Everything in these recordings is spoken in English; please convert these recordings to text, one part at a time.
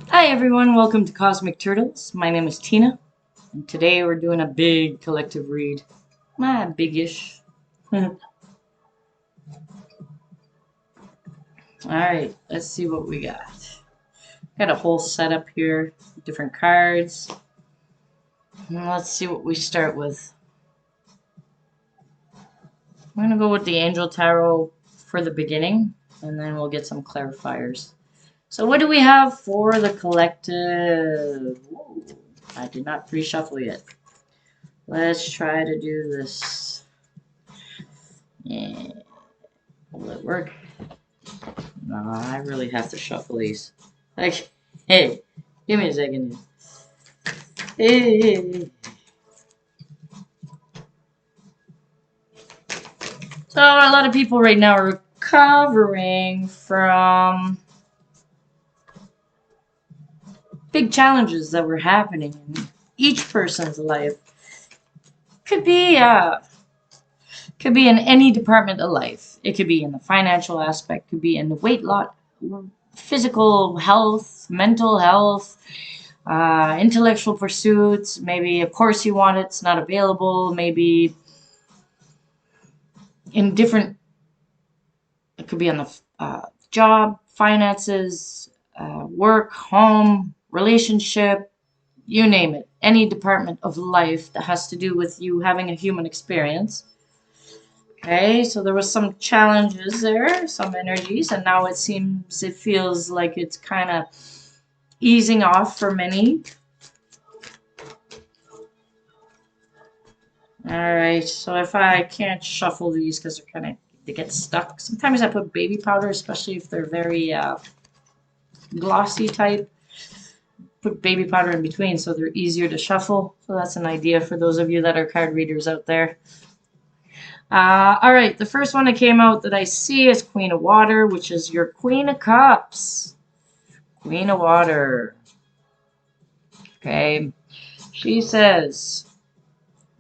Hi everyone, welcome to Cosmic Turtles. My name is Tina, and today we're doing a big collective read. Biggish. Alright, let's see what we got. Got a whole setup here, different cards. Let's see what we start with. I'm going to go with the Angel Tarot for the beginning, and then we'll get some clarifiers. So what do we have for the collective? Whoa, I did not pre-shuffle yet. Let's try to do this. Yeah. Will it work? No, I really have to shuffle these. Like, hey, give me a second. Hey. So a lot of people right now are recovering from big challenges that were happening in each person's life. Could be in any department of life. It could be in the financial aspect, could be in the weight loss, physical health, mental health, intellectual pursuits. Maybe a course you want, it's not available. Maybe in different, it could be on the job, finances, work, home, relationship, you name it. Any department of life that has to do with you having a human experience. Okay, so there was some challenges there, some energies, and now it feels like it's kind of easing off for many. Alright, so if I can't shuffle these because they get stuck. Sometimes I put baby powder, especially if they're very glossy type. Put baby powder in between so they're easier to shuffle. So that's an idea for those of you that are card readers out there. Alright, the first one that came out that I see is Queen of Water, which is your Queen of Cups. Queen of Water. Okay. She says,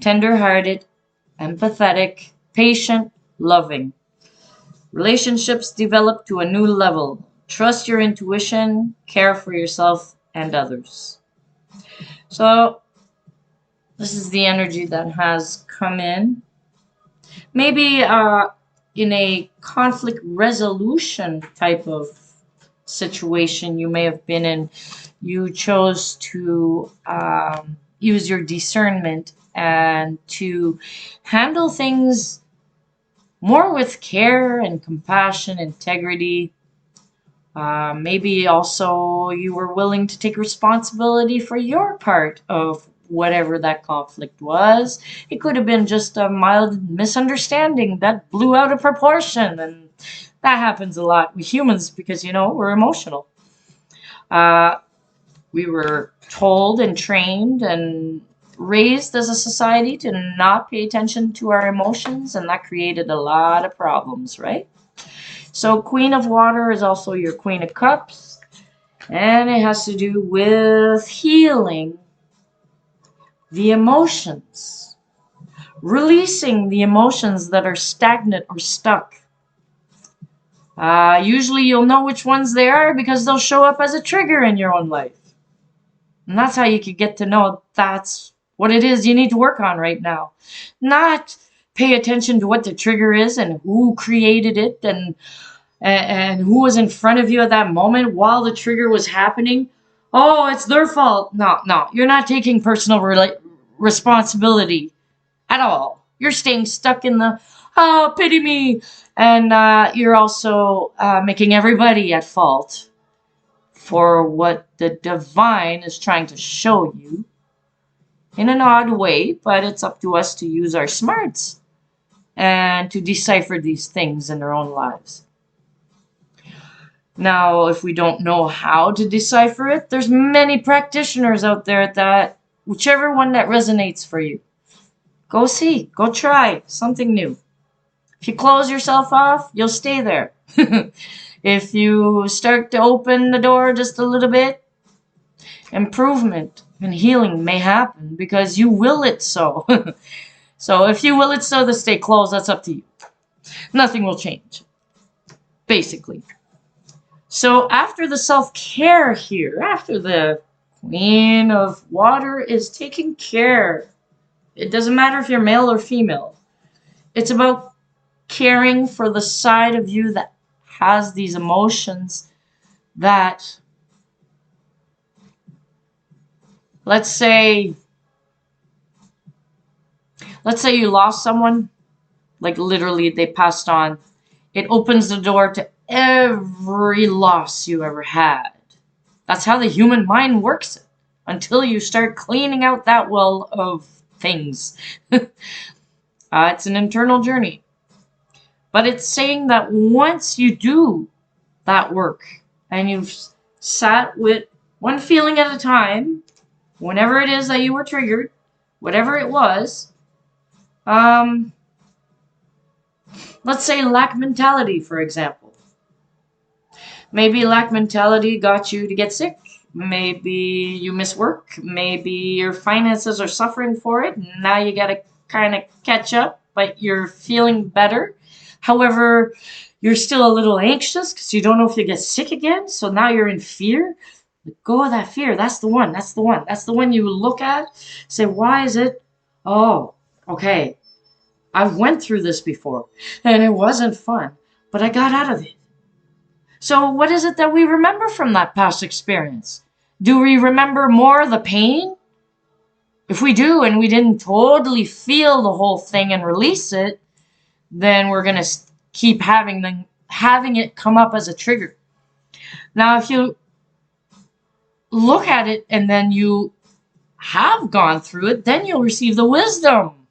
tender-hearted, empathetic, patient, loving. Relationships develop to a new level. Trust your intuition, care for yourself and others. So, this is the energy that has come in. Maybe in a conflict resolution type of situation you may have been in, you chose to use your discernment and to handle things more with care and compassion, integrity. Maybe also you were willing to take responsibility for your part of whatever that conflict was. It could have been just a mild misunderstanding that blew out of proportion, and that happens a lot with humans because, we're emotional. We were told and trained and raised as a society to not pay attention to our emotions, and that created a lot of problems, right? So Queen of Water is also your Queen of Cups, and it has to do with healing the emotions, releasing the emotions that are stagnant or stuck. Usually you'll know which ones they are because they'll show up as a trigger in your own life. And that's how you can get to know that's what it is you need to work on right now. Not pay attention to what the trigger is and who created it and who was in front of you at that moment while the trigger was happening. Oh, it's their fault. No, you're not taking personal responsibility at all. You're staying stuck in the, oh, pity me. And you're also making everybody at fault for what the divine is trying to show you in an odd way, but it's up to us to use our smarts and to decipher these things in our own lives. Now, if we don't know how to decipher it, there's many practitioners out there that, whichever one that resonates for you, go see, go try something new. If you close yourself off, you'll stay there. If you start to open the door just a little bit, improvement and healing may happen because you will it so. So if you will it so to stay closed, that's up to you. Nothing will change, basically. So after the self-care here, after the Queen of Water is taking care, it doesn't matter if you're male or female. It's about caring for the side of you that has these emotions that, let's say you lost someone, like literally they passed on. It opens the door to every loss you ever had. That's how the human mind works until you start cleaning out that well of things. It's an internal journey. But it's saying that once you do that work and you've sat with one feeling at a time, whenever it is that you were triggered, whatever it was, let's say lack mentality, for example. Maybe lack mentality got you to get sick. Maybe you miss work. Maybe your finances are suffering for it. Now you got to kind of catch up, but you're feeling better. However, you're still a little anxious because you don't know if you get sick again. So now you're in fear. Let go of that fear. That's the one. That's the one. That's the one you look at. Say, why is it? Oh, okay. I've went through this before and it wasn't fun, but I got out of it. So what is it that we remember from that past experience? Do we remember more of the pain? If we do and we didn't totally feel the whole thing and release it, then we're going to keep having it come up as a trigger. Now, if you look at it and then you have gone through it, then you'll receive the wisdom.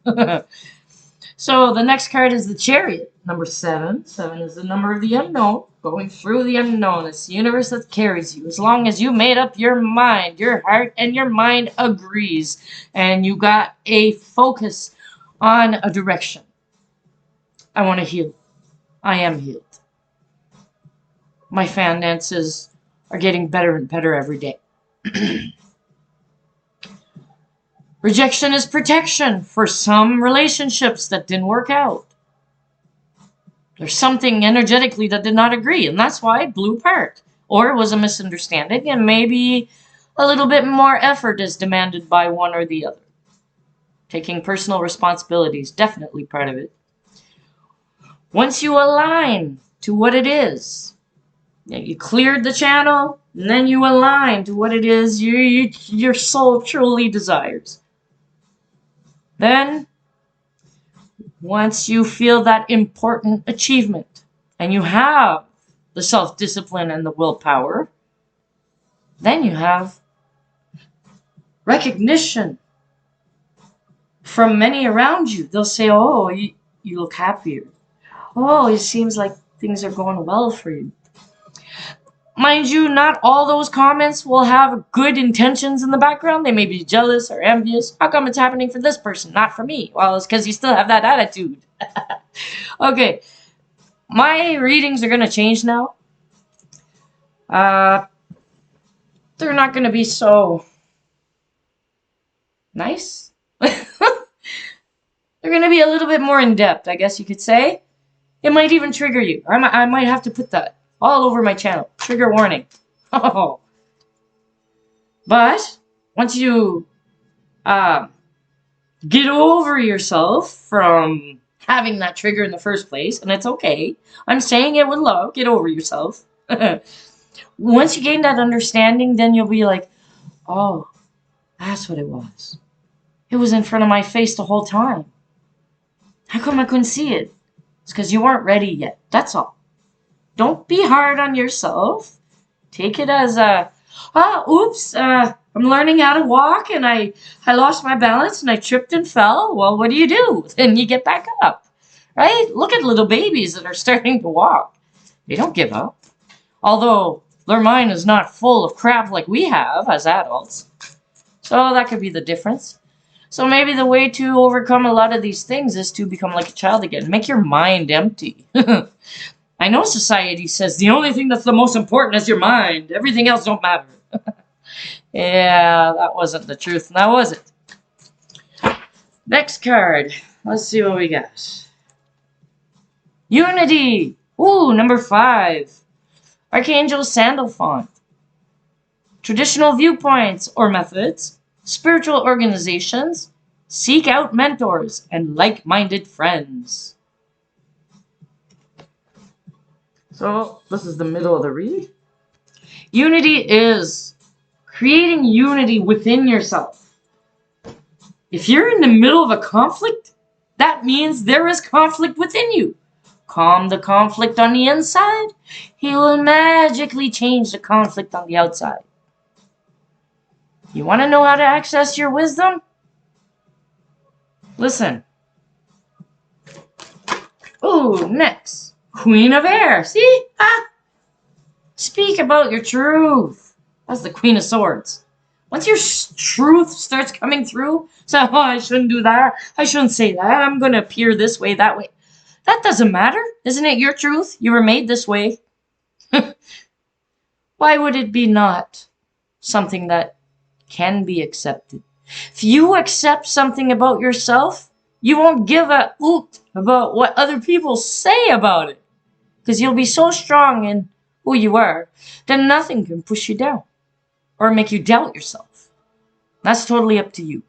So the next card is the Chariot, number 7. 7 is the number of the unknown, going through the unknown. It's the universe that carries you. As long as you made up your mind, your heart and your mind agrees, and you got a focus on a direction. I want to heal. I am healed. My finances are getting better and better every day. Rejection is protection for some relationships that didn't work out. There's something energetically that did not agree, and that's why it blew apart. Or it was a misunderstanding, and maybe a little bit more effort is demanded by one or the other. Taking personal responsibility is definitely part of it. Once you align to what it is, you cleared the channel, and then you align to what it is your soul truly desires. Then, once you feel that important achievement, and you have the self-discipline and the willpower, then you have recognition from many around you. They'll say, oh, you look happier. Oh, it seems like things are going well for you. Mind you, not all those comments will have good intentions in the background. They may be jealous or envious. How come it's happening for this person, not for me? Well, it's because you still have that attitude. Okay, my readings are going to change now. They're not going to be so nice. They're going to be a little bit more in-depth, I guess you could say. It might even trigger you. I might have to put that all over my channel. Trigger warning. Oh. But once you get over yourself from having that trigger in the first place, and it's okay. I'm saying it with love. Get over yourself. Once you gain that understanding, then you'll be like, oh, that's what it was. It was in front of my face the whole time. How come I couldn't see it? It's because you weren't ready yet. That's all. Don't be hard on yourself. Take it as a, oops, I'm learning how to walk and I lost my balance and I tripped and fell. Well, what do? Then you get back up, right? Look at little babies that are starting to walk. They don't give up. Although their mind is not full of crap like we have as adults. So that could be the difference. So maybe the way to overcome a lot of these things is to become like a child again. Make your mind empty. I know society says the only thing that's the most important is your mind. Everything else don't matter. Yeah, that wasn't the truth, now was it? Next card. Let's see what we got. Unity. Ooh, number 5. Archangel Sandalphon. Traditional viewpoints or methods, spiritual organizations, seek out mentors and like-minded friends. So this is the middle of the read. Unity is creating unity within yourself. If you're in the middle of a conflict, that means there is conflict within you. Calm the conflict on the inside, he will magically change the conflict on the outside. You want to know how to access your wisdom? Listen. Oh, next. Queen of Air. See? Ah. Speak about your truth. That's the Queen of Swords. Once your truth starts coming through, so, oh, I shouldn't do that. I shouldn't say that. I'm going to appear this way, that way. That doesn't matter. Isn't it your truth? You were made this way. Why would it be not something that can be accepted? If you accept something about yourself, you won't give a hoot about what other people say about it. Because you'll be so strong in who you are that nothing can push you down or make you doubt yourself. That's totally up to you.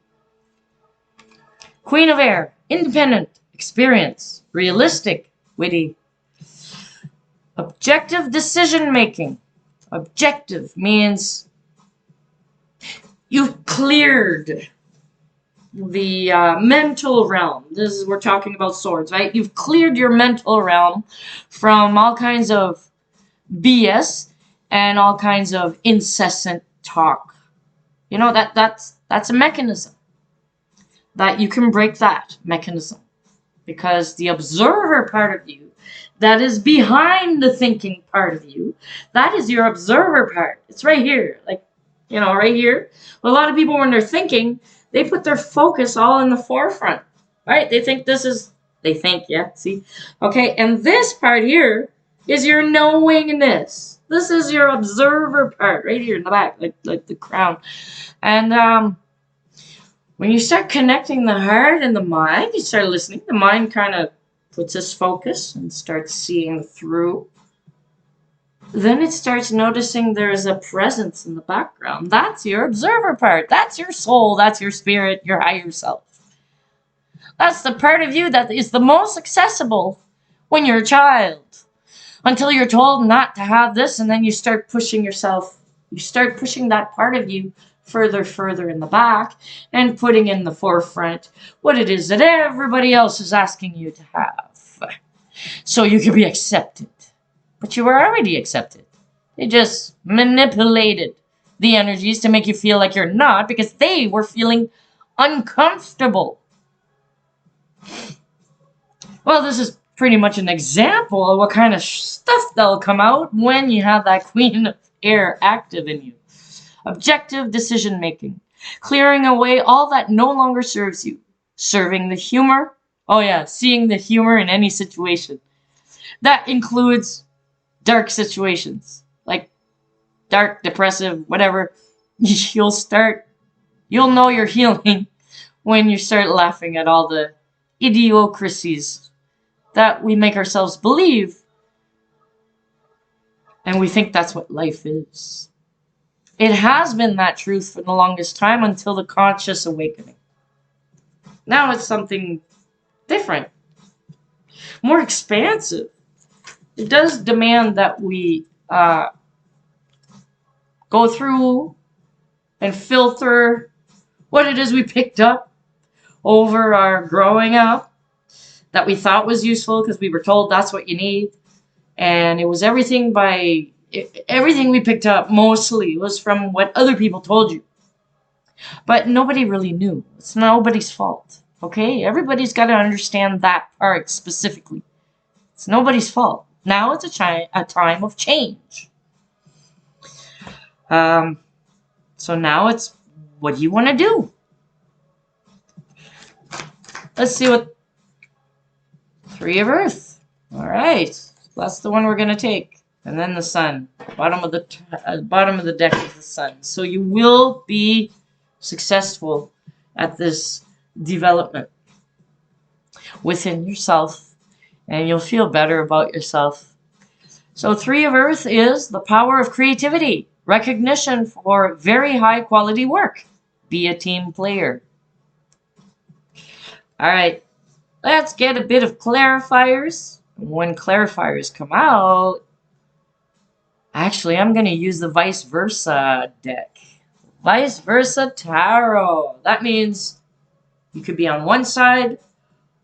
Queen of Air, independent, experience, realistic, witty. Objective decision making. Objective means you've cleared the mental realm. This is, we're talking about swords, right? You've cleared your mental realm from all kinds of BS and all kinds of incessant talk. You know, that's a mechanism that you can break, that mechanism, because the observer part of you that is behind the thinking part of you, that is your observer part. It's right here, like, you know, right here. Well, a lot of people, when they're thinking, they put their focus all in the forefront, right? They think this is, yeah, see? Okay, and this part here is your knowingness. This is your observer part, right here in the back, like the crown. And when you start connecting the heart and the mind, you start listening, the mind kind of puts its focus and starts seeing through. Then it starts noticing there's a presence in the background. That's your observer part. That's your soul. That's your spirit, your higher self. That's the part of you that is the most accessible when you're a child. Until you're told not to have this, and then you start pushing yourself. You start pushing that part of you further in the back and putting in the forefront what it is that everybody else is asking you to have. So you can be accepted. But you were already accepted. They just manipulated the energies to make you feel like you're not, because they were feeling uncomfortable. Well, this is pretty much an example of what kind of stuff that'll come out when you have that Queen of Air active in you. Objective decision making. Clearing away all that no longer serves you. Serving the humor. Oh yeah, seeing the humor in any situation. That includes dark situations, like dark, depressive, whatever. You'll know you're healing when you start laughing at all the idiocracies that we make ourselves believe, and we think that's what life is. It has been that truth for the longest time until the conscious awakening. Now it's something different, more expansive. It does demand that we go through and filter what it is we picked up over our growing up that we thought was useful because we were told that's what you need. And it was everything we picked up mostly was from what other people told you. But nobody really knew. It's nobody's fault. Okay? Everybody's got to understand that part specifically. It's nobody's fault. Now it's a time of change. So now it's, what do you want to do? Let's see what... Three of Earth. All right. That's the one we're going to take. And then the Sun. Bottom of the deck is the Sun. So you will be successful at this development within yourself. And you'll feel better about yourself. So 3 of Earth is the power of creativity, recognition for very high quality work. Be a team player. All right, let's get a bit of clarifiers. When clarifiers come out, actually, I'm going to use the vice versa deck. Vice versa tarot. That means you could be on one side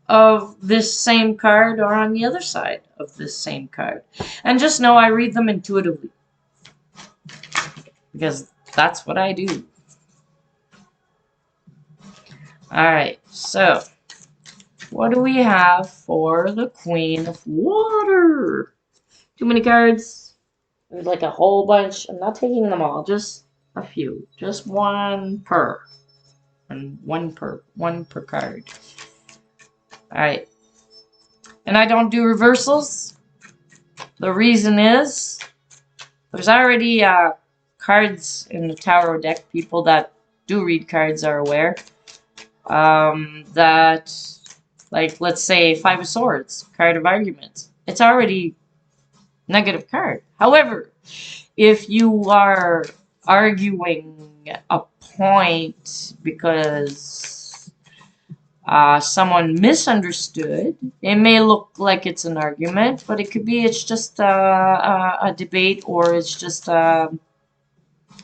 of this same card or on the other side of this same card. And just know I read them intuitively, because that's what I do. Alright, so what do we have for the Queen of Water? Too many cards? There's like a whole bunch. I'm not taking them all, just a few. Just one per. And one per card. Alright. And I don't do reversals. The reason is there's already cards in the tarot deck. People that do read cards are aware. That, like, let's say 5 of Swords, card of arguments. It's already negative card. However, if you are arguing a point because someone misunderstood, it may look like it's an argument, but it could be it's just a debate, or it's just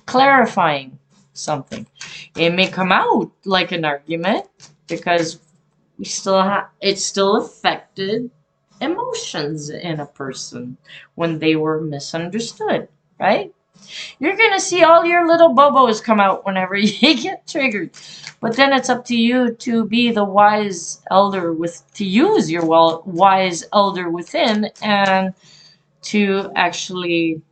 clarifying something. It may come out like an argument because we still it still affected emotions in a person when they were misunderstood, right? You're gonna see all your little bobos come out whenever you get triggered, but then it's up to you to be the wise elder to use your wise elder within, and to actually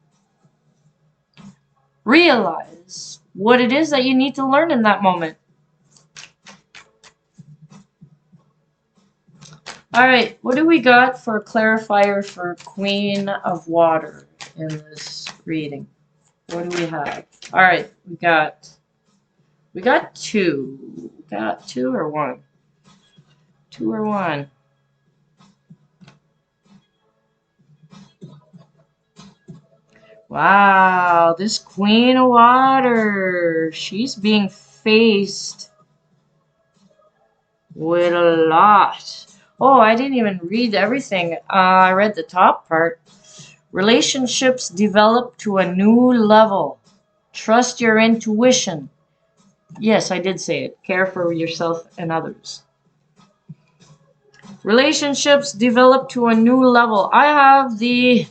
realize what it is that you need to learn in that moment. Alright, what do we got for a clarifier for Queen of Water in this reading? What do we have? Alright, we got 2. Got 2 or 1? 2 or 1? Wow, this Queen of Water, she's being faced with a lot. Oh, I didn't even read everything. I read the top part. Relationships develop to a new level. Trust your intuition. Yes, I did say it. Care for yourself and others. Relationships develop to a new level. I have the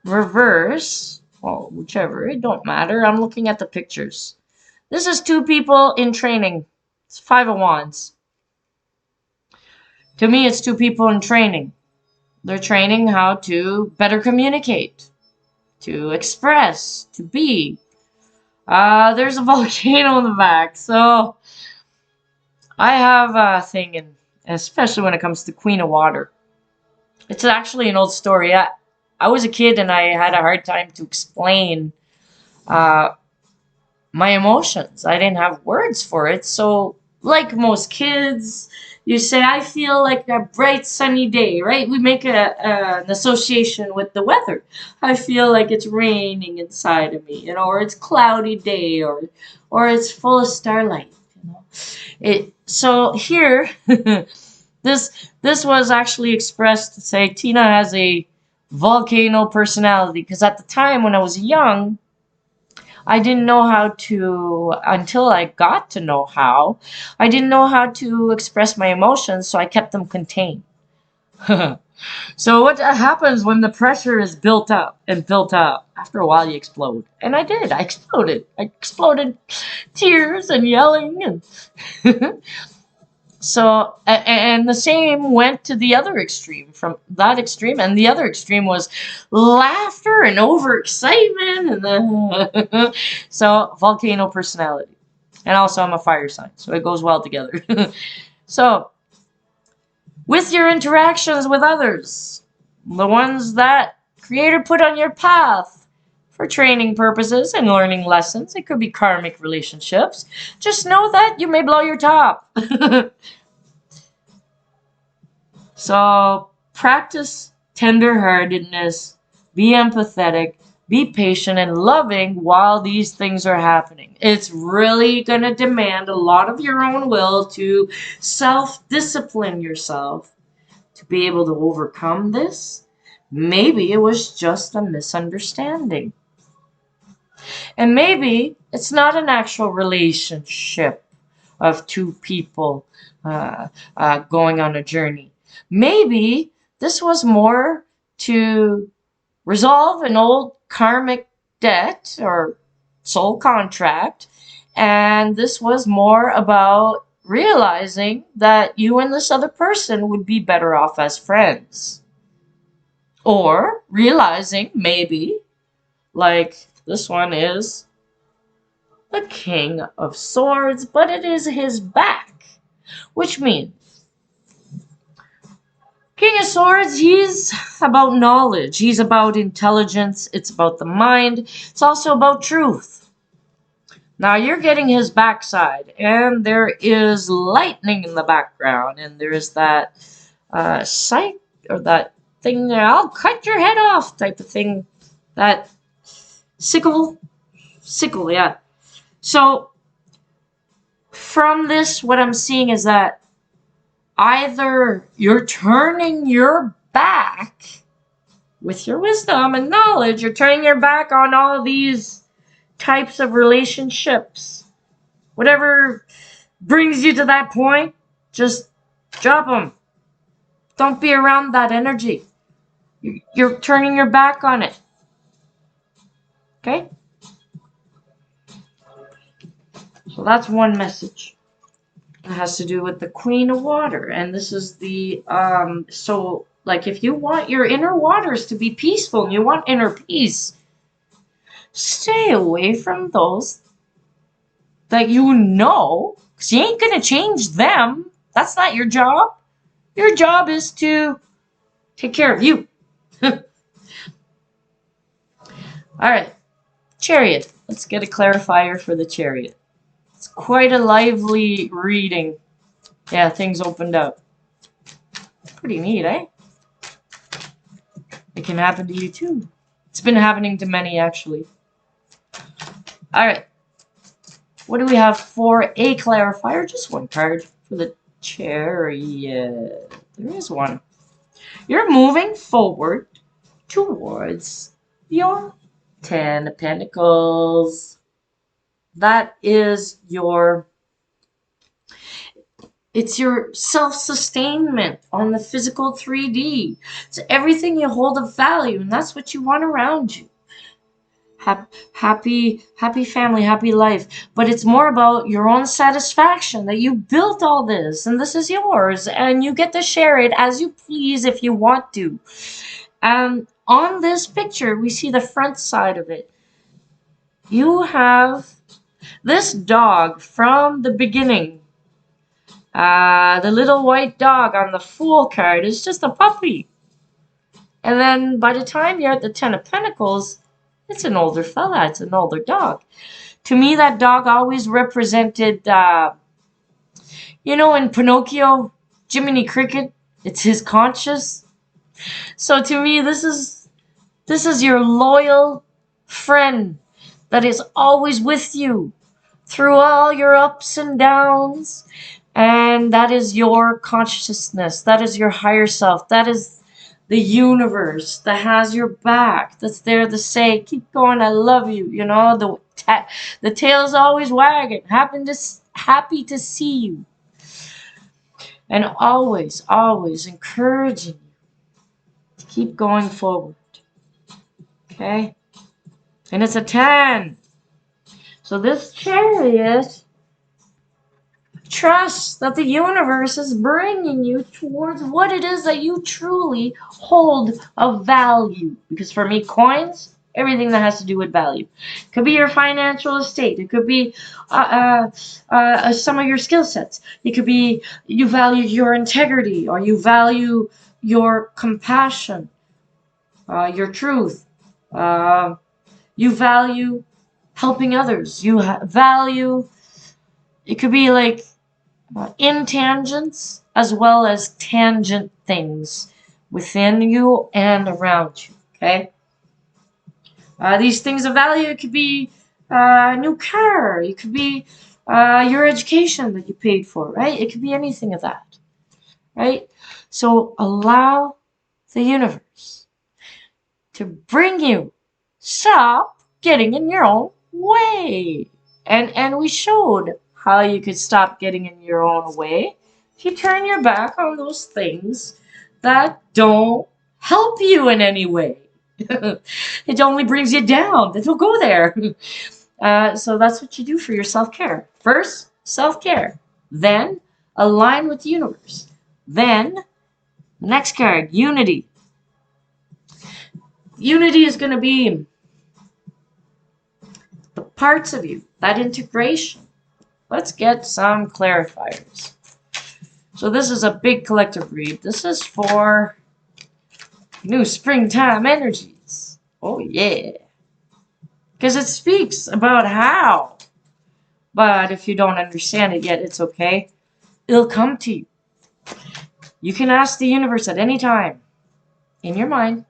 reverse. Well, whichever. It don't matter. I'm looking at the pictures. This is 2 people in training. It's 5 of Wands. To me, it's 2 people in training. They're training how to better communicate, to express, to be. There's a volcano in the back, so I have a thing, especially when it comes to Queen of Water. It's actually an old story. I was a kid and I had a hard time to explain my emotions. I didn't have words for it, so like most kids, you say, I feel like a bright sunny day, right? We make an association with the weather. I feel like it's raining inside of me, or it's cloudy day, or it's full of starlight, So here, this was actually expressed to say Tina has a volcano personality, because at the time when I was young, I didn't know how to, until I got to know how, I didn't know how to express my emotions, so I kept them contained. So what happens when the pressure is built up and built up? After a while you explode. And I did. I exploded. I exploded, tears and yelling. And so, and the same went to the other extreme, from that extreme, and the other extreme was laughter and overexcitement, and then so volcano personality. And also I'm a fire sign, so it goes well together. So, with your interactions with others, the ones that Creator put on your path for training purposes and learning lessons, it could be karmic relationships, just know that you may blow your top. So practice tenderheartedness, be empathetic, be patient and loving while these things are happening. It's really going to demand a lot of your own will to self-discipline yourself to be able to overcome this. Maybe it was just a misunderstanding. And maybe it's not an actual relationship of two people going on a journey. Maybe this was more to resolve an old karmic debt or soul contract, and this was more about realizing that you and this other person would be better off as friends. Or realizing maybe, like this one is the King of Swords, but it is his back, which means King of Swords, he's about knowledge, he's about intelligence, it's about the mind, it's also about truth. Now you're getting his backside, and there is lightning in the background, and there's that sight, or that thing there, I'll cut your head off type of thing, that sickle, yeah. So from this, what I'm seeing is that either you're turning your back with your wisdom and knowledge, you're turning your back on all these types of relationships. Whatever brings you to that point, just drop them. Don't be around that energy. You're turning your back on it. Okay? So that's one message. It has to do with the Queen of Water. And this is the, so, like, if you want your inner waters to be peaceful and you want inner peace, stay away from those that you know, because you ain't going to change them. That's not your job. Your job is to take care of you. All right. Chariot. Let's get a clarifier for the Chariot. It's quite a lively reading. Yeah, things opened up. Pretty neat, eh? It can happen to you too. It's been happening to many, actually. Alright. What do we have for a clarifier? Just one card for the Chariot. There is one. You're moving forward towards your 10 of Pentacles. That is your, it's your self-sustainment on the physical 3D. It's everything you hold of value, and that's what you want around you. Happy family, happy life. But it's more about your own satisfaction that you built all this, and this is yours, and you get to share it as you please if you want to. On this picture, we see the front side of it. You have this dog from the beginning. The little white dog on the Fool card is just a puppy. And then by the time you're at the 10 of Pentacles, it's an older fella. It's an older dog. To me, that dog always represented, you know, in Pinocchio, Jiminy Cricket, it's his conscious. So to me, this is your loyal friend that is always with you through all your ups and downs. And that is your consciousness. That is your higher self. That is the universe that has your back. That's there to say, keep going, I love you. You know, the tail's always wagging. Happy to see you. And always, always encouraging you to keep going forward. Okay? And it's a 10. So this Chariot, trust that the universe is bringing you towards what it is that you truly hold of value. Because for me, coins, everything that has to do with value. It could be your financial estate. It could be some of your skill sets. It could be you value your integrity, or you value your compassion, your truth. You value helping others. You value, it could be like intangents as well as tangent things within you and around you. Okay? These things of value, it could be a new car, it could be your education that you paid for, right? It could be anything of that, right? So allow the universe to bring you. Stop getting in your own way. And we showed how you could stop getting in your own way if you turn your back on those things that don't help you in any way. It only brings you down. Then don't go there. So that's what you do for your self-care. First, self-care. Then, align with the universe. Then, next card, unity. Unity is going to be the parts of you, that integration. Let's get some clarifiers. So this is a big collective read. This is for new springtime energies. Oh yeah. Because it speaks about how. But if you don't understand it yet, it's okay. It'll come to you. You can ask the universe at any time in your mind.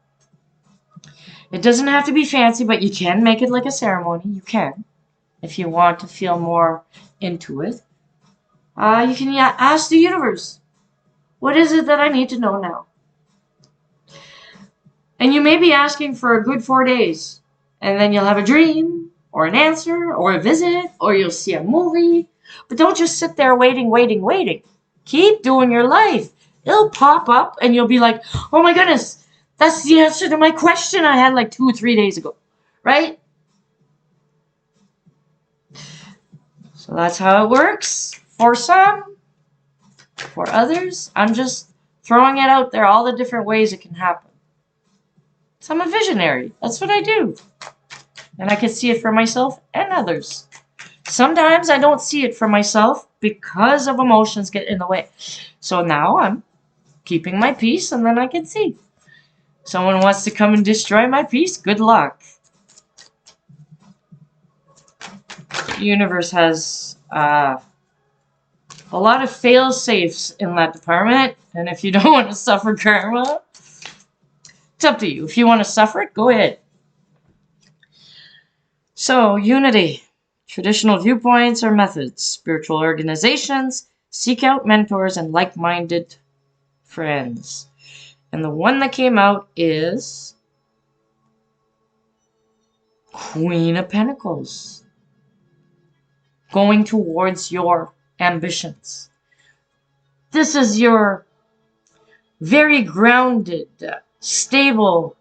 It doesn't have to be fancy, but you can make it like a ceremony. You can, if you want to feel more into it. You can ask the universe, what is it that I need to know now? And you may be asking for a good 4 days. And then you'll have a dream, or an answer, or a visit, or you'll see a movie. But don't just sit there waiting. Keep doing your life. It'll pop up, and you'll be like, oh my goodness, that's the answer to my question I had like 2 or 3 days ago. Right? So that's how it works. For some, for others, I'm just throwing it out there, all the different ways it can happen. So I'm a visionary. That's what I do. And I can see it for myself and others. Sometimes I don't see it for myself because of emotions get in the way. So now I'm keeping my peace, and then I can see. Someone wants to come and destroy my peace, good luck. The universe has a lot of fail-safes in that department. And if you don't want to suffer karma, it's up to you. If you want to suffer it, go ahead. So, unity. Traditional viewpoints or methods. Spiritual organizations. Seek out mentors and like-minded friends. And the one that came out is Queen of Pentacles. Going towards your ambitions. This is your very grounded, stable,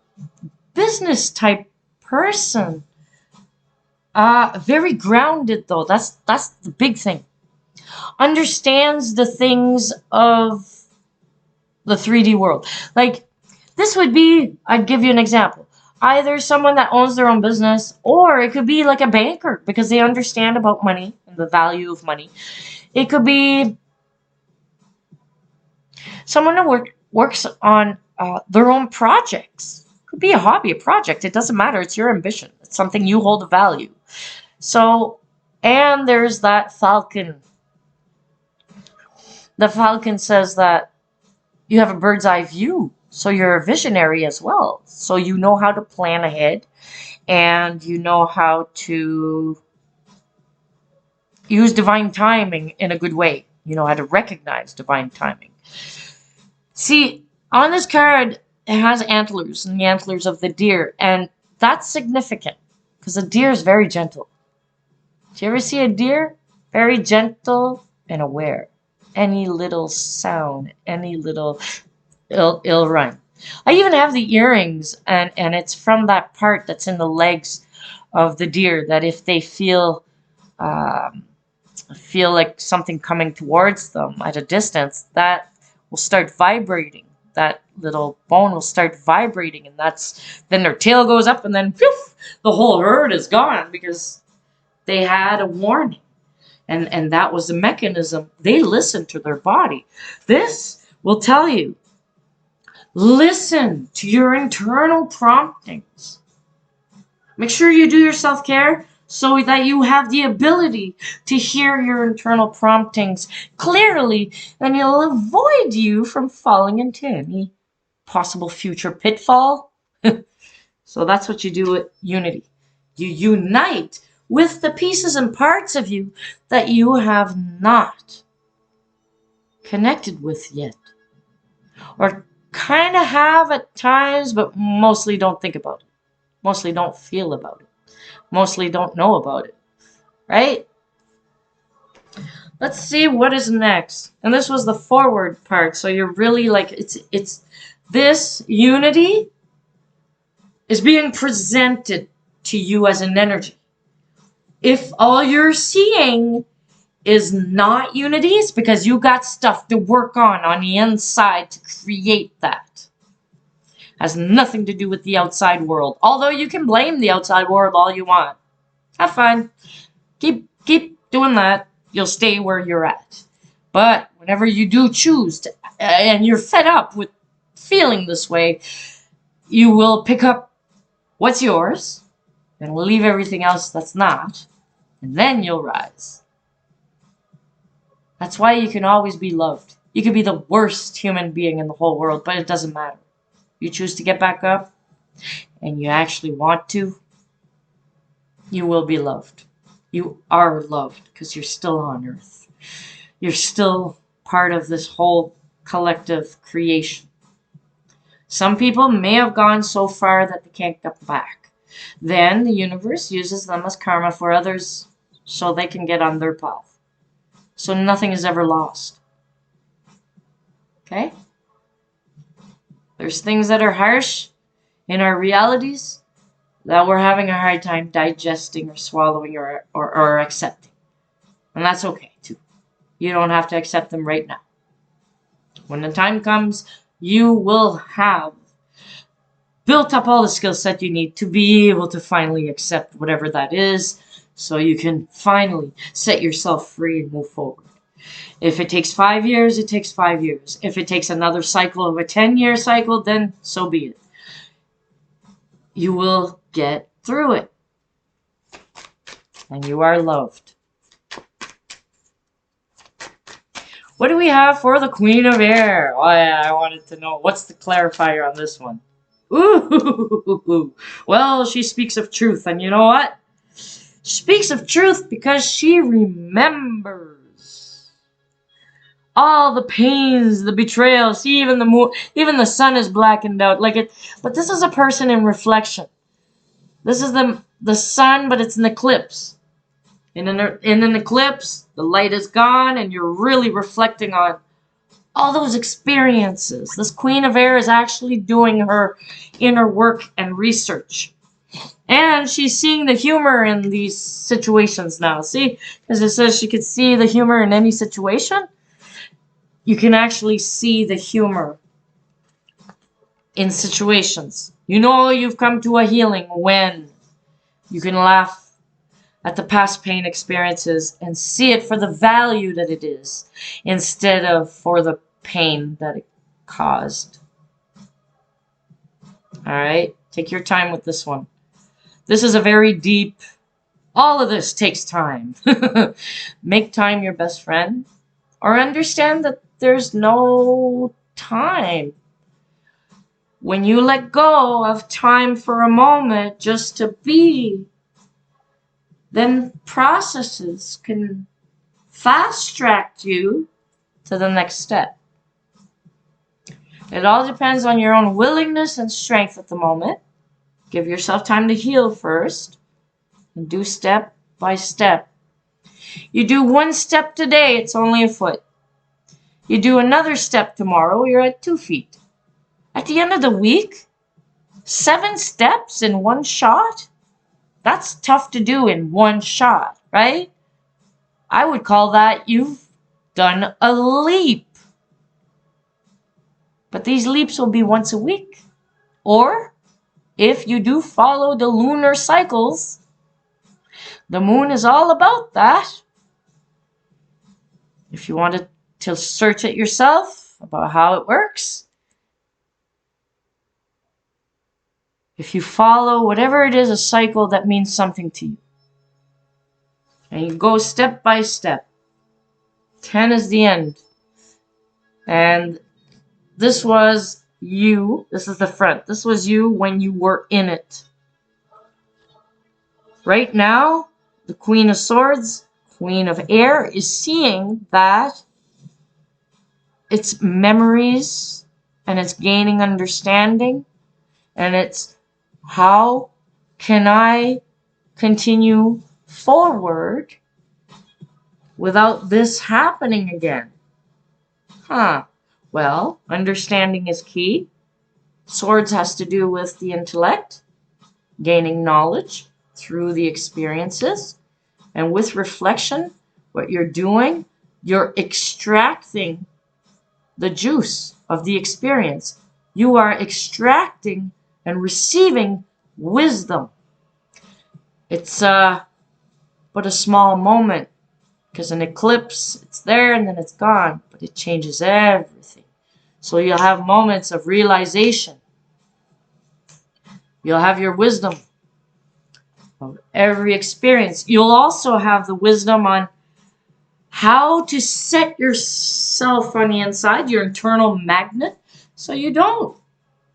business type person. Very grounded though. That's the big thing. Understands the things of the 3D world. Like, this would be, I'd give you an example. Either someone that owns their own business, or it could be like a banker because they understand about money and the value of money. It could be someone that works on their own projects. It could be a hobby, a project. It doesn't matter. It's your ambition. It's something you hold a value. So, and there's that falcon. The falcon says that you have a bird's eye view. So you're a visionary as well. So you know how to plan ahead, and you know how to use divine timing in a good way. You know how to recognize divine timing. See, on this card, it has antlers, and the antlers of the deer. And that's significant because a deer is very gentle. Do you ever see a deer? Very gentle and aware. Any little sound, any little... It'll run. I even have the earrings, and it's from that part that's in the legs of the deer that if they feel like something coming towards them at a distance, that will start vibrating. That little bone will start vibrating, and then their tail goes up, and then poof, the whole herd is gone because they had a warning. And that was the mechanism. They listened to their body. This will tell you, listen to your internal promptings. Make sure you do your self-care so that you have the ability to hear your internal promptings clearly, and it'll avoid you from falling into any possible future pitfall. So that's what you do with unity. You unite with the pieces and parts of you that you have not connected with yet. Or kind of have at times, but mostly don't think about it. Mostly don't feel about it. Mostly don't know about it. Right? Let's see what is next. And this was the forward part. So you're really like, it's this unity is being presented to you as an energy. If all you're seeing is not unity, it's because you got stuff to work on the inside to create that. Has nothing to do with the outside world. Although you can blame the outside world all you want. Have fun. Keep doing that. You'll stay where you're at. But whenever you do choose to, and you're fed up with feeling this way, you will pick up what's yours and leave everything else that's not, and then you'll rise. That's why you can always be loved. You could be the worst human being in the whole world, but it doesn't matter. You choose to get back up, and you actually want to, you will be loved. You are loved because you're still on earth. You're still part of this whole collective creation. Some people may have gone so far that they can't get back. Then the universe uses them as karma for others so they can get on their path. So nothing is ever lost. Okay? There's things that are harsh in our realities that we're having a hard time digesting or swallowing or accepting. And that's okay too. You don't have to accept them right now. When the time comes, you will have built up all the skill set you need to be able to finally accept whatever that is, so you can finally set yourself free and move forward. If it takes 5 years, it takes 5 years. If it takes another cycle of a 10-year cycle, then so be it. You will get through it. And you are loved. What do we have for the Queen of Air? Oh yeah, I wanted to know. What's the clarifier on this one? Ooh, well, she speaks of truth, and you know what? She speaks of truth because she remembers all the pains, the betrayal. See, even the sun is blackened out, like it. But this is a person in reflection. This is the sun, but it's an eclipse. In an eclipse, the light is gone, and you're really reflecting on all those experiences. This Queen of Air is actually doing her inner work and research. And she's seeing the humor in these situations now. See? Because it says she could see the humor in any situation. You can actually see the humor in situations. You know you've come to a healing when you can laugh at the past pain experiences and see it for the value that it is instead of for the pain that it caused. Alright? Take your time with this one. This is a very deep... All of this takes time. Make time your best friend. Or understand that there's no time. When you let go of time for a moment just to be, then processes can fast-track you to the next step. It all depends on your own willingness and strength at the moment. Give yourself time to heal first, and do step by step. You do one step today, it's only a foot. You do another step tomorrow, you're at 2 feet. At the end of the week, 7 steps in one shot? That's tough to do in one shot, right? I would call that you've done a leap. But these leaps will be once a week. Or, if you do follow the lunar cycles, the moon is all about that. If you wanted to search it yourself about how it works, if you follow whatever it is, a cycle that means something to you, and you go step by step, 10 is the end. And this was you. This is the front. This was you when you were in it. Right now, the Queen of Swords, Queen of Air, is seeing that it's memories and it's gaining understanding and it's how can I continue forward without this happening again? Well, understanding is key. Swords has to do with the intellect, gaining knowledge through the experiences, and with reflection, what you're doing, you're extracting the juice of the experience. You are extracting and receiving wisdom. It's but a small moment, because an eclipse, it's there and then it's gone, but it changes everything. So you'll have moments of realization. You'll have your wisdom of every experience. You'll also have the wisdom on how to set yourself on the inside, your internal magnet, so you don't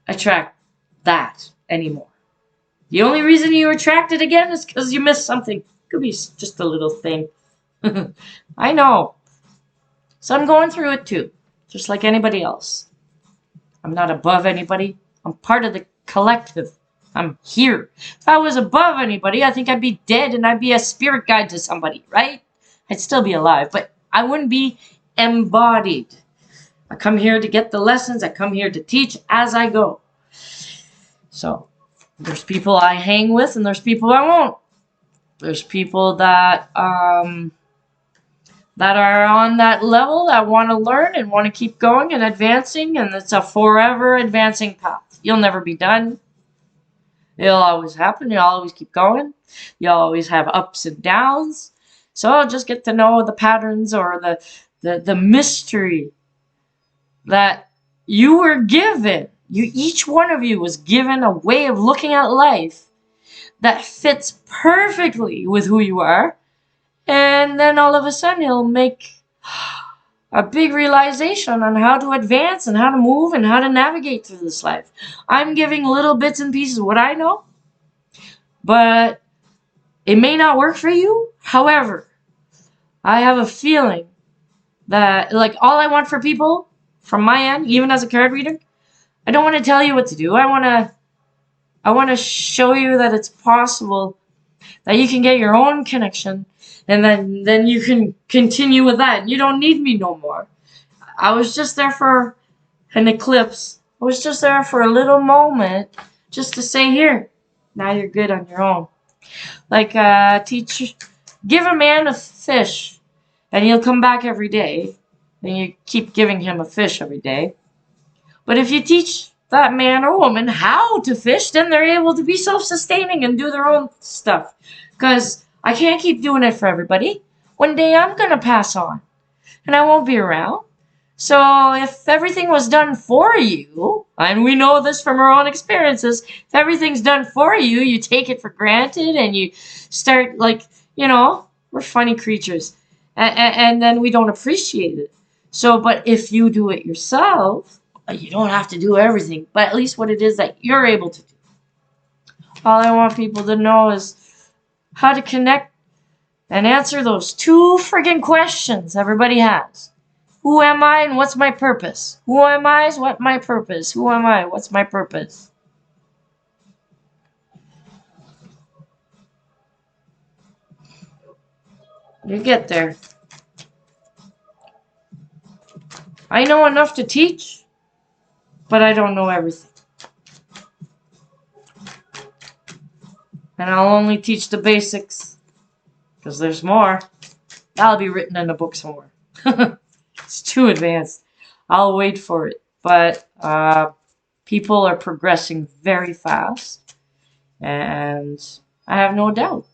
attract that anymore. The only reason you attract it again is because you missed something. Could be just a little thing. I know. So I'm going through it too, just like anybody else. I'm not above anybody. I'm part of the collective. I'm here. If I was above anybody, I think I'd be dead and I'd be a spirit guide to somebody, right? I'd still be alive, but I wouldn't be embodied. I come here to get the lessons. I come here to teach as I go. So there's people I hang with and there's people I won't. There's people that that are on that level that want to learn and want to keep going and advancing, and it's a forever advancing path. You'll never be done. It'll always happen. You'll always keep going. You'll always have ups and downs. So just get to know the patterns or the mystery that you were given. Each one of you was given a way of looking at life that fits perfectly with who you are. And then all of a sudden he'll make a big realization on how to advance and how to move and how to navigate through this life. I'm giving little bits and pieces of what I know, but it may not work for you. However, I have a feeling that, like, all I want for people from my end, even as a card reader, I don't want to tell you what to do. I want to show you that it's possible, that you can get your own connection, and then you can continue with that. You don't need me no more. I was just there for an eclipse. I was just there for a little moment, just to say, here, now you're good on your own. Like teach, give a man a fish, and he'll come back every day, and you keep giving him a fish every day. But if you teach that man or woman how to fish, then they're able to be self-sustaining and do their own stuff. Because I can't keep doing it for everybody. One day I'm going to pass on, and I won't be around. So if everything was done for you, and we know this from our own experiences, if everything's done for you, you take it for granted, and you start, like, you know, we're funny creatures. And then we don't appreciate it. So, but if you do it yourself, you don't have to do everything, but at least what it is that you're able to do. All I want people to know is how to connect and answer those two friggin' questions everybody has. Who am I and what's my purpose? Who am I is what's my purpose? Who am I? What's my purpose? You get there. I know enough to teach, but I don't know everything. And I'll only teach the basics, because there's more. That'll be written in a book somewhere. It's too advanced. I'll wait for it. But people are progressing very fast, and I have no doubt.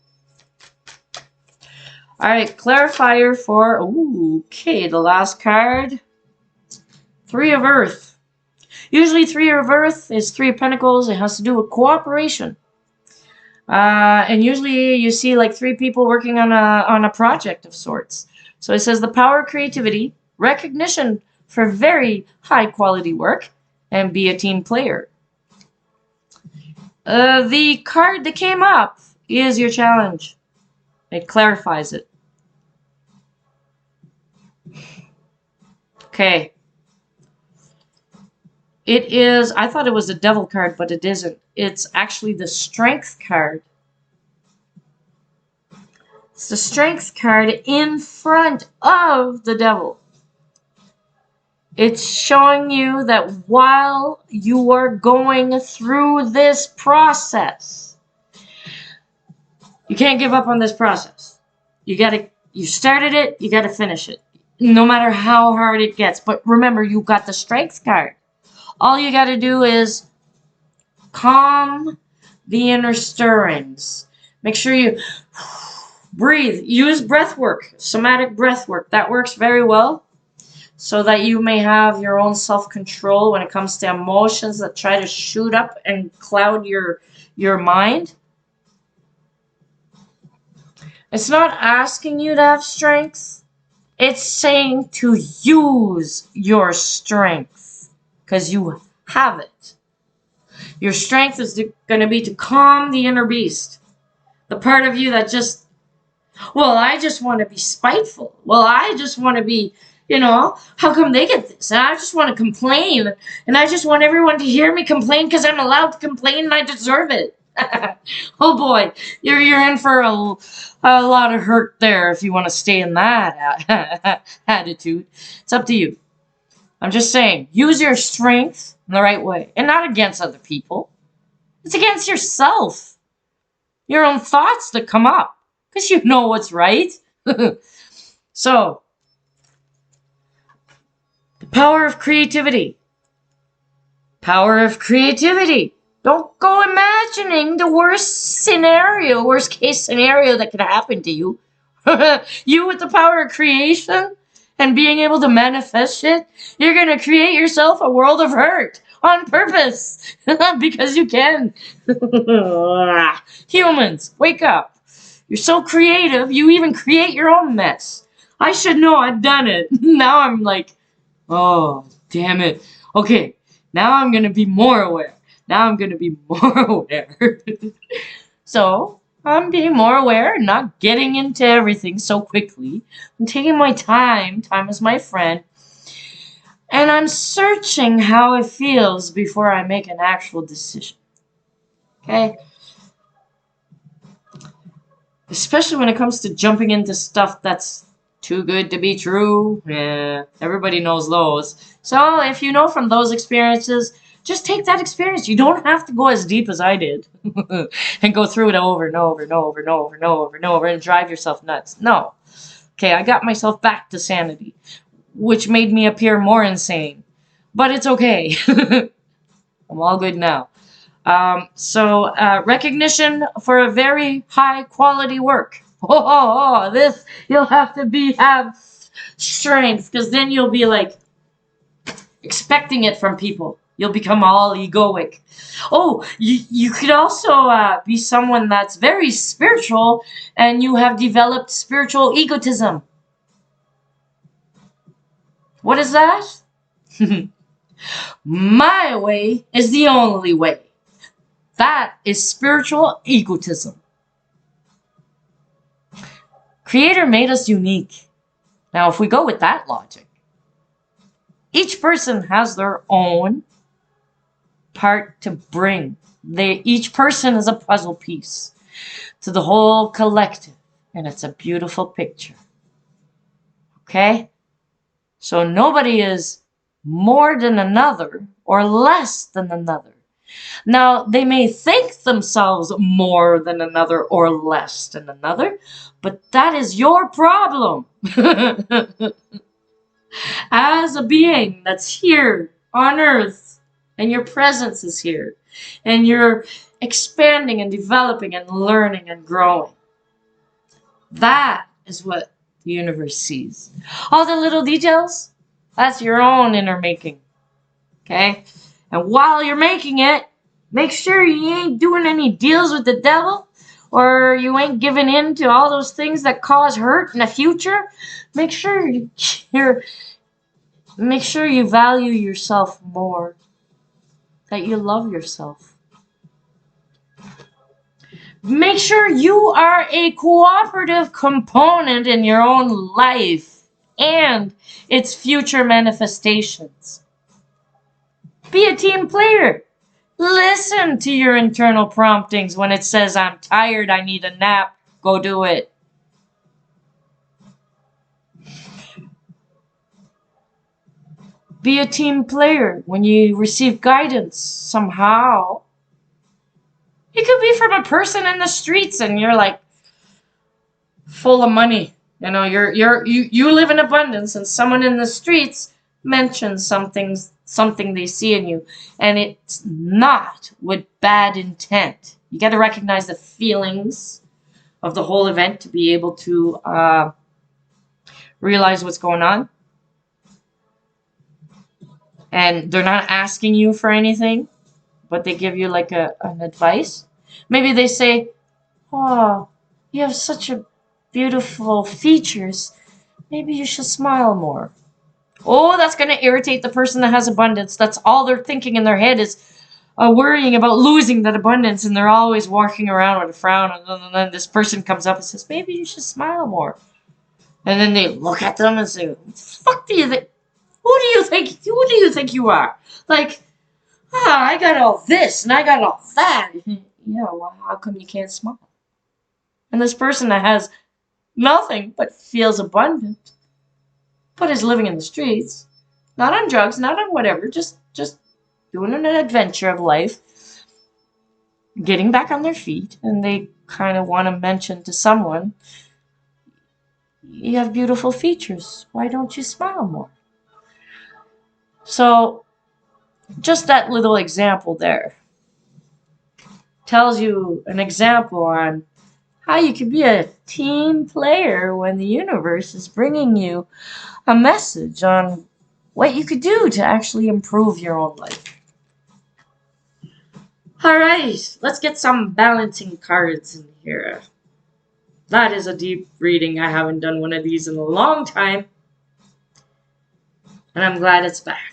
Alright, clarifier for, okay, the last card. 3 of Earth. Usually 3 of Earth is 3 of Pentacles. It has to do with cooperation. And usually you see like 3 people working on a project of sorts. So it says the power of creativity, recognition for very high quality work, and be a team player. The card that came up is your challenge. It clarifies it. Okay. It is, I thought it was the devil card, but it isn't. It's actually the strength card. It's the strength card in front of the devil. It's showing you that while you are going through this process, you can't give up on this process. You started it, you gotta finish it. No matter how hard it gets. But remember, you got the strength card. All you gotta do is calm the inner stirrings. Make sure you breathe. Use breath work, somatic breath work. That works very well so that you may have your own self-control when it comes to emotions that try to shoot up and cloud your mind. It's not asking you to have strength. It's saying to use your strength because you have it. Your strength is going to be to calm the inner beast. The part of you that just, well, I just want to be spiteful. Well, I just want to be, how come they get this? And I just want to complain. And I just want everyone to hear me complain because I'm allowed to complain and I deserve it. Oh boy, you're in for a lot of hurt there if you want to stay in that attitude. It's up to you. I'm just saying, use your strength in the right way and not against other people. It's against yourself. Your own thoughts that come up because you know what's right. So, the power of creativity. Power of creativity. Don't go imagining the worst case scenario that could happen to you. You with the power of creation and being able to manifest it, you're going to create yourself a world of hurt on purpose because you can. Humans, wake up. You're so creative, you even create your own mess. I should know I've done it. Now I'm like, oh, damn it. Okay, now I'm going to be more aware. Now I'm going to be more aware. So, I'm being more aware and not getting into everything so quickly. I'm taking my time. Time is my friend. And I'm searching how it feels before I make an actual decision. Okay? Especially when it comes to jumping into stuff that's too good to be true. Yeah, everybody knows those. So, if you know from those experiences, just take that experience. You don't have to go as deep as I did and go through it over and over and over and over and over and over and drive yourself nuts. No. Okay, I got myself back to sanity, which made me appear more insane. But it's okay. I'm all good now. So recognition for a very high quality work. This, you'll have to have strength because then you'll be like expecting it from people. You'll become all egoic. Oh, you could also be someone that's very spiritual and you have developed spiritual egotism. What is that? My way is the only way. That is spiritual egotism. Creator made us unique. Now, if we go with that logic, each person has their own part to bring. Each person is a puzzle piece to the whole collective, and it's a beautiful picture. Okay? So nobody is more than another or less than another. Now, they may think themselves more than another or less than another, but that is your problem. As a being that's here on earth, and your presence is here, and you're expanding and developing and learning and growing. That is what the universe sees. All the little details, that's your own inner making. Okay? And while you're making it, make sure you ain't doing any deals with the devil, or you ain't giving in to all those things that cause hurt in the future. Make sure you value yourself more. that you love yourself. Make sure you are a cooperative component in your own life and its future manifestations. Be a team player. Listen to your internal promptings when it says, I'm tired, I need a nap. Go do it. Be a team player when you receive guidance somehow. It could be from a person in the streets and you're like full of money. You know, you live in abundance and someone in the streets mentions something they see in you, and it's not with bad intent. You got to recognize the feelings of the whole event to be able to realize what's going on. And they're not asking you for anything, but they give you like an advice. Maybe they say, oh, you have such a beautiful features. Maybe you should smile more. Oh, that's going to irritate the person that has abundance. That's all they're thinking in their head is worrying about losing that abundance, and they're always walking around with a frown, and then this person comes up and says, maybe you should smile more. And then they look at them and say, what the fuck do you think? Who do you think you are? Like, I got all this and I got all that. Yeah, well, how come you can't smile? And this person that has nothing but feels abundant, but is living in the streets, not on drugs, not on whatever, just doing an adventure of life, getting back on their feet, and they kind of want to mention to someone, you have beautiful features. Why don't you smile more? So, just that little example there tells you an example on how you can be a team player when the universe is bringing you a message on what you could do to actually improve your own life. Alright, let's get some balancing cards in here. That is a deep reading. I haven't done one of these in a long time, and I'm glad it's back.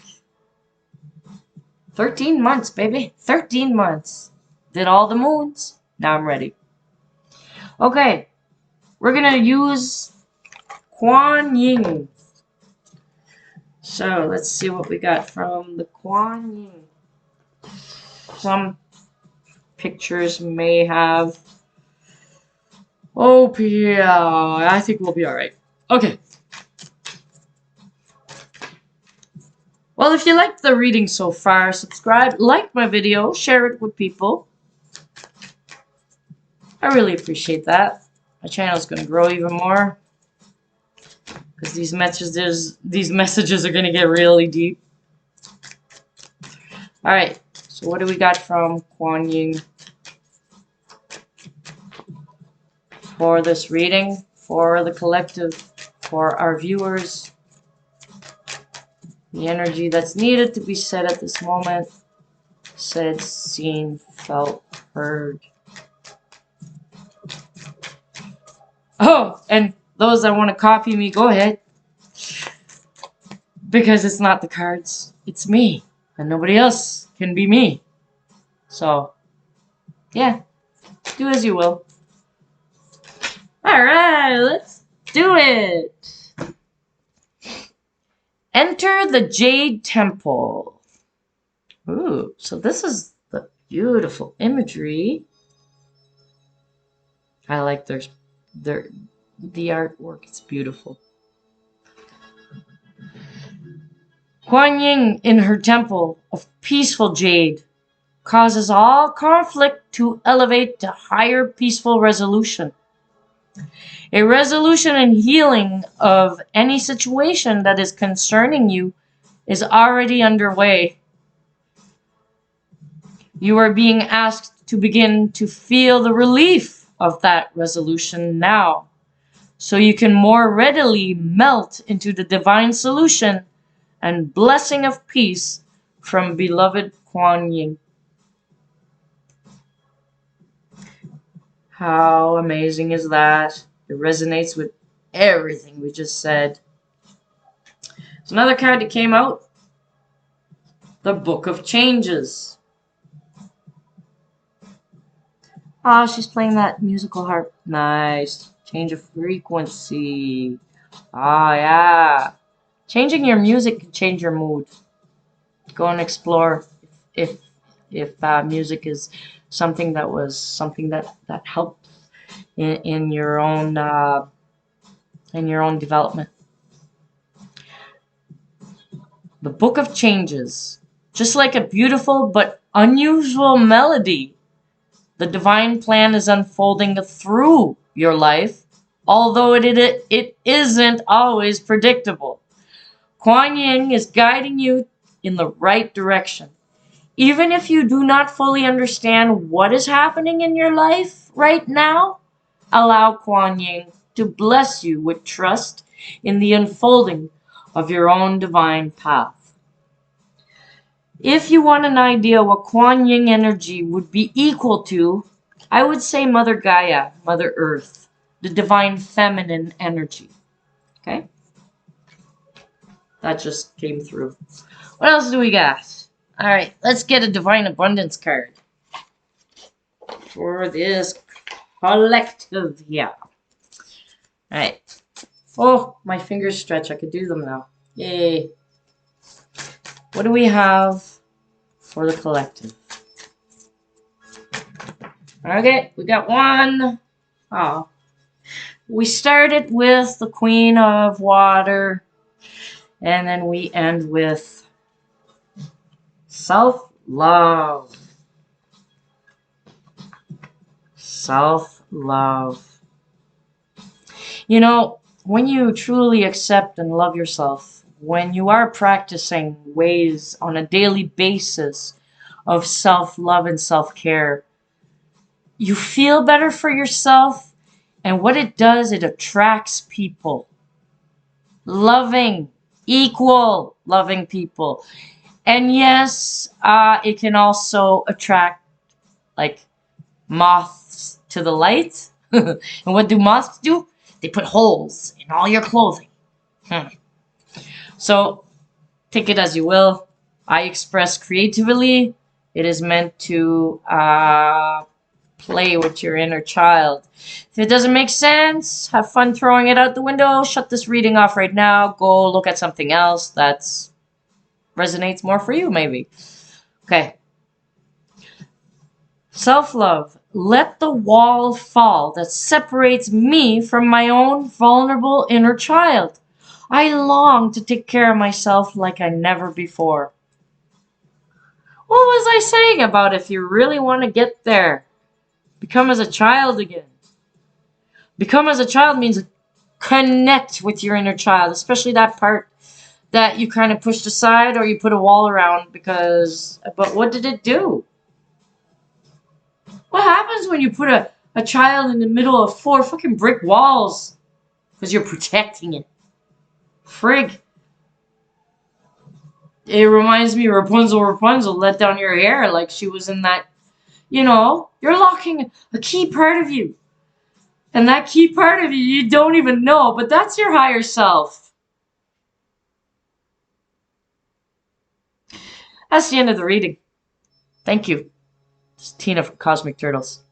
13 months, baby. 13 months. Did all the moons. Now I'm ready. Okay. We're going to use Kuan Yin. So, let's see what we got from the Kuan Yin. Some pictures may have... Oh, yeah. I think we'll be alright. Okay. Well, if you liked the reading so far, subscribe, like my video, share it with people. I really appreciate that. My channel is going to grow even more, because these messages are going to get really deep. All right. So what do we got from Kuan Yin for this reading, for the collective, for our viewers? The energy that's needed to be said at this moment. Said, seen, felt, heard. Oh, and those that want to copy me, go ahead. Because it's not the cards. It's me. And nobody else can be me. So, yeah. Do as you will. Alright, let's do it. Enter the Jade Temple. Ooh, so this is the beautiful imagery. I like the artwork. It's beautiful. Kuan Yin in her temple of peaceful jade causes all conflict to elevate to higher peaceful resolution. A resolution and healing of any situation that is concerning you is already underway. You are being asked to begin to feel the relief of that resolution now, so you can more readily melt into the divine solution and blessing of peace from beloved Kuan Yin. How amazing is that? It resonates with everything we just said. There's another card that came out. The Book of Changes. Ah, she's playing that musical harp. Nice. Change of frequency. Ah, yeah. Changing your music can change your mood. Go and explore if music is something that helps in your own development. The Book of Changes. Just like a beautiful but unusual melody, the divine plan is unfolding through your life, although it isn't always predictable. Kuan Yin is guiding you in the right direction. Even if you do not fully understand what is happening in your life right now, allow Kuan Yin to bless you with trust in the unfolding of your own divine path. If you want an idea what Kuan Yin energy would be equal to, I would say Mother Gaia, Mother Earth, the divine feminine energy. Okay? That just came through. What else do we got? Alright, let's get a divine abundance card for this collective here. Alright. Oh, my fingers stretch. I could do them now. Yay. What do we have for the collective? Okay, we got one. Oh. We started with the Queen of Water, and then we end with self-love. Self-love. You know, when you truly accept and love yourself, when you are practicing ways on a daily basis of self-love and self-care, you feel better for yourself, and what it does, it attracts people. Loving, equal loving people. And yes, it can also attract like moths to the light. And what do moths do? They put holes in all your clothing. So take it as you will. I express creatively. It is meant to play with your inner child. If it doesn't make sense, have fun throwing it out the window. Shut this reading off right now. Go look at something else that resonates more for you, maybe. Okay. Self-love. Let the wall fall that separates me from my own vulnerable inner child. I long to take care of myself like I never before. What was I saying about if you really want to get there? Become as a child again. Become as a child means connect with your inner child, especially that part that you kind of pushed aside or you put a wall around but what did it do? What happens when you put a child in the middle of 4 fucking brick walls? Because you're protecting it. Frig. It reminds me of Rapunzel let down your hair like she was in that, you're locking a key part of you. And that key part of you don't even know, but that's your higher self. That's the end of the reading. Thank you. It's Tina from Cosmic Turtles.